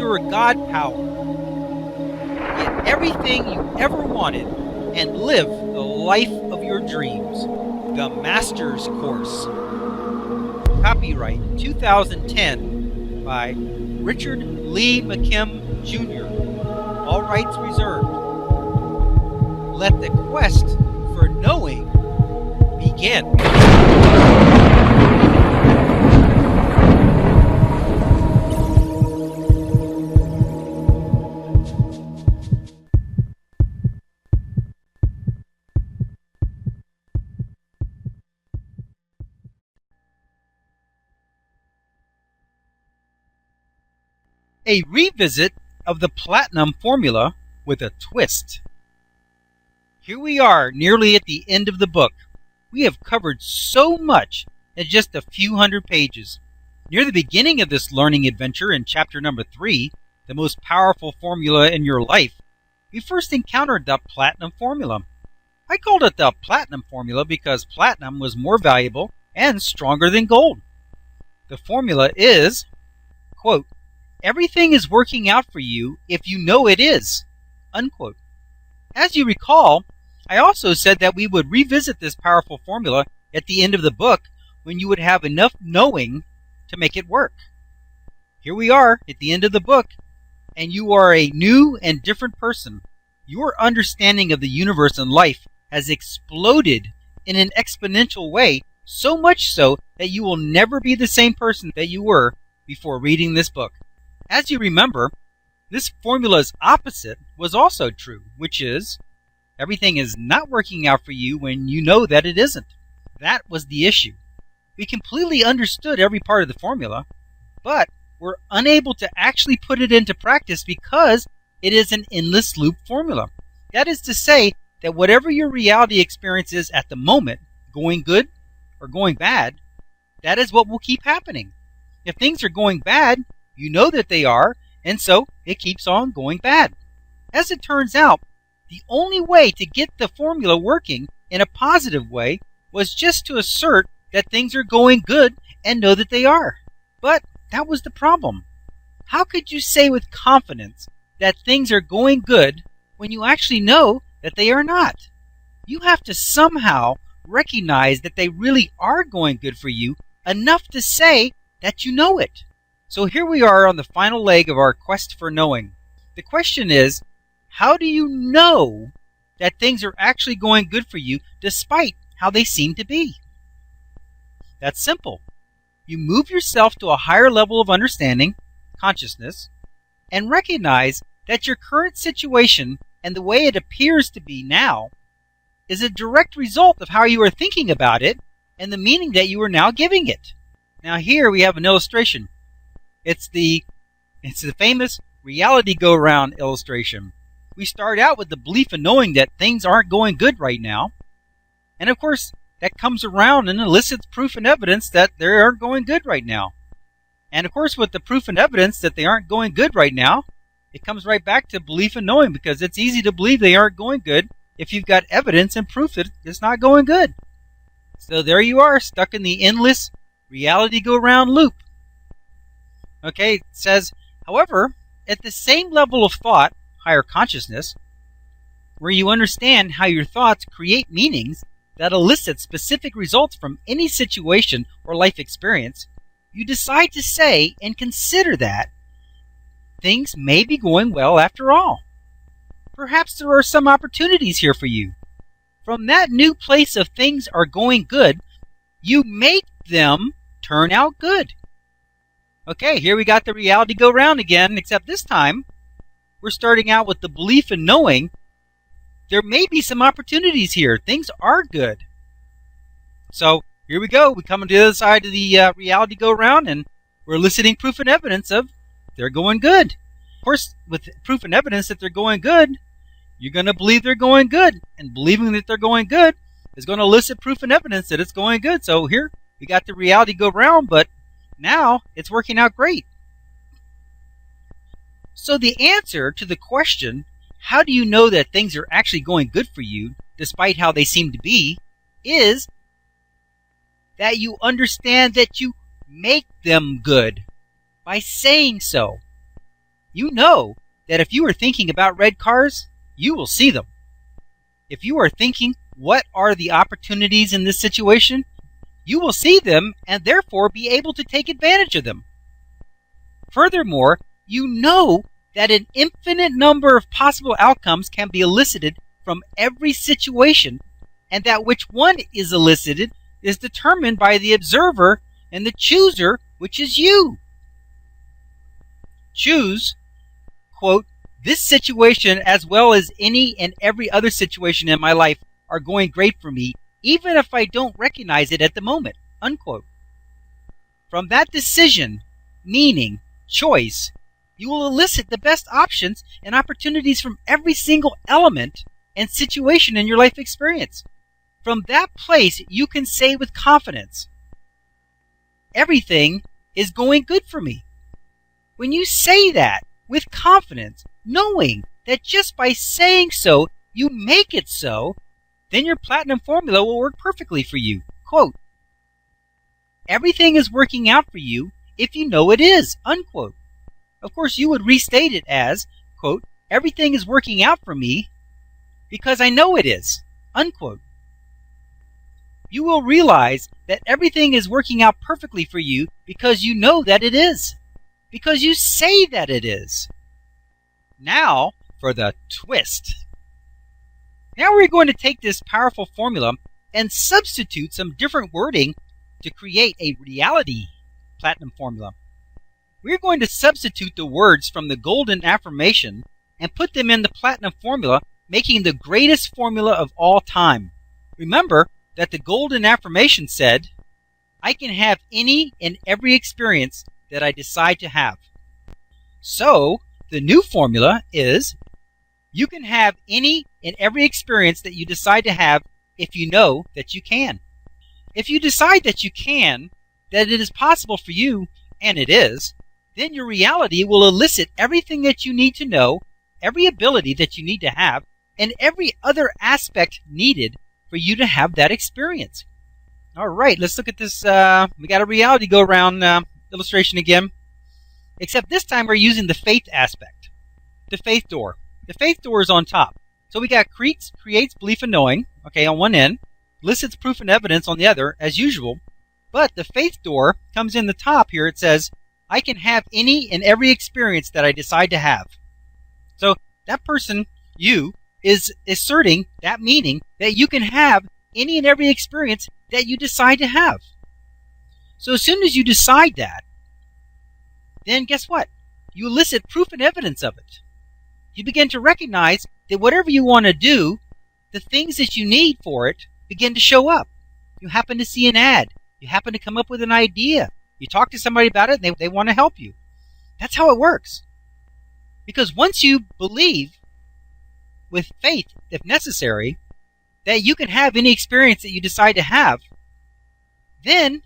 your God power. Get everything you ever wanted and live the life of your dreams. The Master's Course. Copyright 2010 by Richard Lee McKim Jr. All rights reserved. Let the quest for knowing begin. A revisit of the platinum formula with a twist. Here we are, nearly at the end of the book. We have covered so much in just a few hundred pages. Near the beginning of this learning adventure in chapter number 3, the most powerful formula in your life, we first encountered the platinum formula. I called it the platinum formula because platinum was more valuable and stronger than gold. The formula is, quote, "Everything is working out for you if you know it is," unquote. As you recall, I also said that we would revisit this powerful formula at the end of the book when you would have enough knowing to make it work. Here we are at the end of the book, and you are a new and different person. Your understanding of the universe and life has exploded in an exponential way, so much so that you will never be the same person that you were before reading this book. As you remember, this formula's opposite was also true, which is, everything is not working out for you when you know that it isn't. That was the issue. We completely understood every part of the formula, but we're unable to actually put it into practice because it is an endless loop formula. That is to say that whatever your reality experience is at the moment, going good or going bad, that is what will keep happening. If things are going bad, you know that they are, and so it keeps on going bad. As it turns out, the only way to get the formula working in a positive way was just to assert that things are going good and know that they are. But that was the problem. How could you say with confidence that things are going good when you actually know that they are not? You have to somehow recognize that they really are going good for you enough to say that you know it. So here we are on the final leg of our quest for knowing. The question is, how do you know that things are actually going good for you despite how they seem to be? That's simple. You move yourself to a higher level of understanding, consciousness, and recognize that your current situation and the way it appears to be now is a direct result of how you are thinking about it and the meaning that you are now giving it. Now here we have an illustration. It's the famous reality go-round illustration. We start out with the belief in knowing that things aren't going good right now. And of course, that comes around and elicits proof and evidence that they aren't going good right now. And of course, with the proof and evidence that they aren't going good right now, it comes right back to belief in knowing, because it's easy to believe they aren't going good if you've got evidence and proof that it's not going good. So there you are, stuck in the endless reality go-round loop. Okay, it says, however, at the same level of thought, higher consciousness, where you understand how your thoughts create meanings that elicit specific results from any situation or life experience, you decide to say and consider that things may be going well after all. Perhaps there are some opportunities here for you. From that new place of things are going good, you make them turn out good. Okay, here we got the reality go round again, except this time we're starting out with the belief in knowing there may be some opportunities here. Things are good. So here we go. We come to the other side of the reality go round, and we're eliciting proof and evidence of they're going good. Of course, with proof and evidence that they're going good, you're going to believe they're going good. And believing that they're going good is going to elicit proof and evidence that it's going good. So here we got the reality go round, but now it's working out great. So the answer to the question, how do you know that things are actually going good for you despite how they seem to be, is that you understand that you make them good by saying so. You know that if you are thinking about red cars, you will see them. If you are thinking, what are the opportunities in this situation? You will see them and therefore be able to take advantage of them. Furthermore, you know that an infinite number of possible outcomes can be elicited from every situation, and that which one is elicited is determined by the observer and the chooser, which is you. Choose, quote, this situation as well as any and every other situation in my life are going great for me, even if I don't recognize it at the moment, unquote. From that decision, meaning, choice, you will elicit the best options and opportunities from every single element and situation in your life experience. From that place, you can say with confidence, everything is going good for me. When you say that with confidence, knowing that just by saying so, you make it so, then your platinum formula will work perfectly for you. Quote, everything is working out for you if you know it is, unquote. Of course, you would restate it as, quote, everything is working out for me because I know it is, unquote. You will realize that everything is working out perfectly for you because you know that it is, because you say that it is. Now for the twist. Now we're going to take this powerful formula and substitute some different wording to create a reality platinum formula. We're going to substitute the words from the golden affirmation and put them in the platinum formula, making the greatest formula of all time. Remember that the golden affirmation said, I can have any and every experience that I decide to have. So, the new formula is, you can have any and every experience that you decide to have if you know that you can. If you decide that you can, that it is possible for you, and it is, then your reality will elicit everything that you need to know, every ability that you need to have, and every other aspect needed for you to have that experience. All right, let's look at this. We got a reality go-around illustration again, except this time we're using the faith aspect, the faith door. The faith door is on top. So we got creates, belief, and knowing, okay, on one end, elicits proof and evidence on the other, as usual. But the faith door comes in the top here. It says, I can have any and every experience that I decide to have. So that person, you, is asserting that meaning that you can have any and every experience that you decide to have. So as soon as you decide that, then guess what? You elicit proof and evidence of it. You begin to recognize that whatever you want to do, the things that you need for it begin to show up. You happen to see an ad. You happen to come up with an idea. You talk to somebody about it and they want to help you. That's how it works. Because once you believe, with faith if necessary, that you can have any experience that you decide to have, then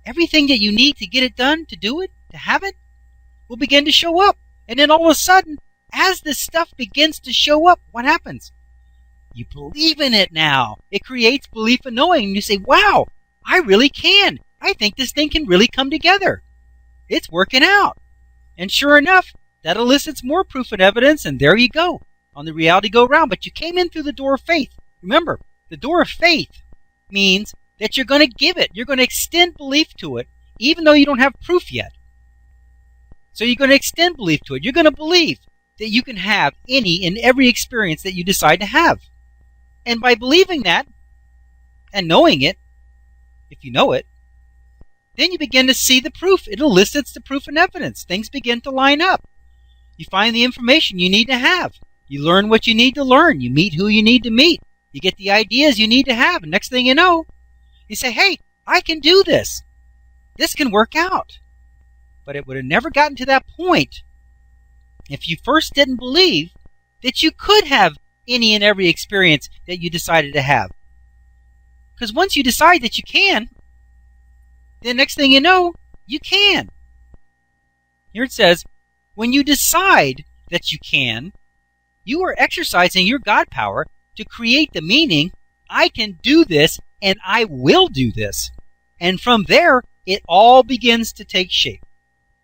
everything that you need to get it done, to do it, to have it, will begin to show up. And then all of a sudden, as this stuff begins to show up, what happens? You believe in it now. It creates belief and knowing. And you say, wow, I really can. I think this thing can really come together. It's working out. And sure enough, that elicits more proof and evidence, and there you go, on the reality go-round. But you came in through the door of faith. Remember, the door of faith means that you're going to give it. You're going to extend belief to it, even though you don't have proof yet. So you're going to extend belief to it. You're going to believe that you can have any and every experience that you decide to have. And by believing that, and knowing it, if you know it, then you begin to see the proof. It elicits the proof and evidence. Things begin to line up. You find the information you need to have. You learn what you need to learn. You meet who you need to meet. You get the ideas you need to have. And next thing you know, you say, hey, I can do this. This can work out. But it would have never gotten to that point if you first didn't believe that you could have any and every experience that you decided to have. Because once you decide that you can, then next thing you know, you can. Here it says, when you decide that you can, you are exercising your God power to create the meaning, I can do this and I will do this. And from there, it all begins to take shape.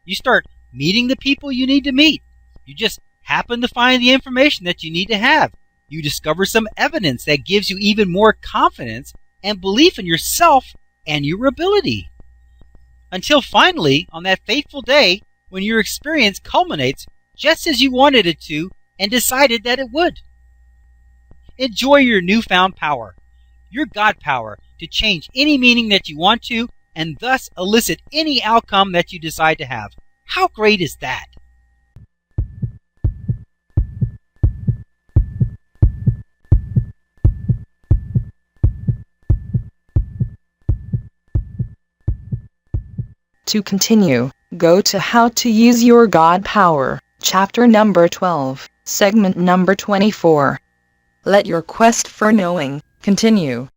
You start meeting the people you need to meet. You just happen to find the information that you need to have. You discover some evidence that gives you even more confidence and belief in yourself and your ability. Until finally, on that fateful day, when your experience culminates just as you wanted it to and decided that it would. Enjoy your newfound power, your God power, to change any meaning that you want to and thus elicit any outcome that you decide to have. How great is that? To continue, go to How to Use Your God Power, chapter number 12, segment number 24. Let your quest for knowing continue.